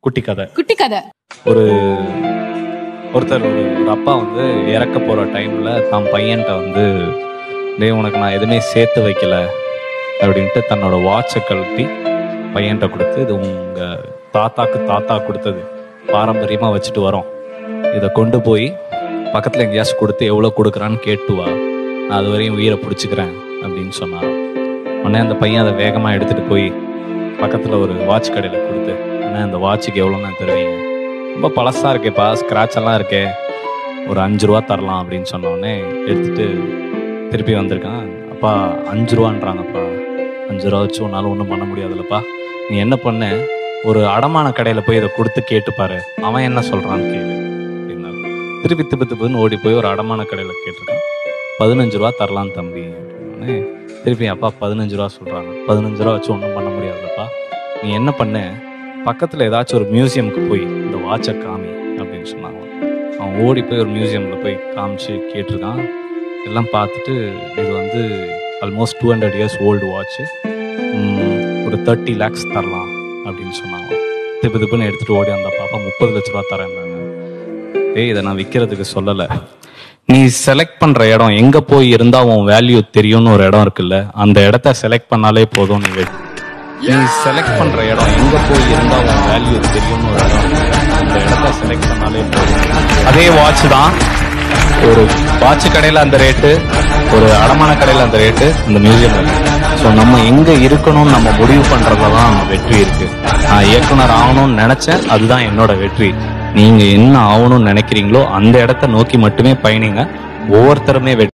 குட்டி கதை. குட்டி கதை. ஒரு ஒருத்தர் ஒரு அப்பா வந்து இறக்க போகிற டைமில் தான் பையன்கிட்ட வந்து உனக்கு நான் எதுவுமே சேர்த்து வைக்கல அப்படின்ட்டு தன்னோட வாட்சை கழட்டி பையன்கிட்ட கொடுத்து, இது உங்கள் தாத்தா கொடுத்தது, பாரம்பரியமாக வச்சுட்டு வரோம், இதை கொண்டு போய் பக்கத்தில் எங்கேயாச்சும் கொடுத்து எவ்வளோ கொடுக்குறான்னு கேட்டு வா, நான் அது வரையும் உயிரை பிடிச்சிக்கிறேன் அப்படின்னு சொன்னார். உடனே அந்த பையன் அதை வேகமாக எடுத்துகிட்டு போய் பக்கத்தில் ஒரு வாட்ச் கடையில் கொடுத்து, ஆனால் அந்த வாட்சுக்கு எவ்வளோன்னு தருவீங்க, ரொம்ப பழசாக இருக்கேப்பா, ஸ்க்ராட்ச் எல்லாம் இருக்கே, ஒரு 5 ரூபா தரலாம் அப்படின்னு சொன்னோடனே எடுத்துகிட்டு திருப்பி வந்திருக்கான். அப்பா 5 ரூபான்றாங்கப்பா, 5 ரூபா வச்சு உன்னால ஒன்றும் பண்ண முடியாதுல்லப்பா, நீ என்ன பண்ண, ஒரு அடமான கடையில் போய் இதை கொடுத்து கேட்டுப்பாரு, அவன் என்ன சொல்கிறான்னு கேளு அப்படின்னா. திருப்பி திப்புன்னு ஓடி போய் ஒரு அடமான கடையில் கேட்டிருக்கான். 15 ரூபா தரலாம் தம்பி அப்படின்னே. திருப்பி அப்பா 15 ரூபா சொல்கிறாங்க. 15 ரூபா வச்சு ஒன்றும் பண்ண முடியாதுல்லப்பா, நீ என்ன பண்ண, பக்கத்தில் ஏதாச்சும் ஒரு மியூசியமுக்கு போய் இந்த வாட்சை காமி அப்படின்னு சொன்னாங்க. அவன் ஓடி போய் ஒரு மியூசியமில் போய் காமிச்சு கேட்டிருக்கான். எல்லாம் பார்த்துட்டு, இது வந்து ஆல்மோஸ்ட் 200 இயர்ஸ் ஓல்டு வாட்ச்சு, ஒரு 30 lakhs தரலாம் அப்படின்னு சொன்னாங்க. திப்புன்னு எடுத்துகிட்டு ஓடி அந்த பாப்பா 30 லட்ச ரூபா தரேன்னாங்க. இதை நான் விற்கிறதுக்கு சொல்லலை, நீ செலக்ட் பண்ணுற இடம் எங்கே போய் இருந்தால் உன் வேல்யூ தெரியும்னு ஒரு இடம் இருக்குல்ல, அந்த இடத்த செலக்ட் பண்ணாலே போதும், நீ செலக்ட் பண்ணுற இடம் எங்கே போய் இருந்தால் உன் வேல்யூ தெரியும்னு ஒரு இடம் இருக்குல்ல, அந்த இடத்த செலக்ட் பண்ணாலே போதும். அதே வாட்ச் தான், ஒரு வாட்ச் கடையில் அந்த ரேட்டு, ஒரு அடமான கடையில் அந்த ரேட்டு, அந்த மியூசியம். ஸோ நம்ம எங்கே இருக்கணும்னு நம்ம முடிவு பண்ணுறதுல தான் நம்ம வெற்றி இருக்குது. நான் இயக்குனர் ஆகணும்னு நினச்சேன், அதுதான் என்னோட வெற்றி. நீங்கள் என்ன ஆகணும்னு நினைக்கிறீங்களோ அந்த இடத்த நோக்கி மட்டுமே பயணிங்க. ஒவ்வொருத்தருமே வெற்றி.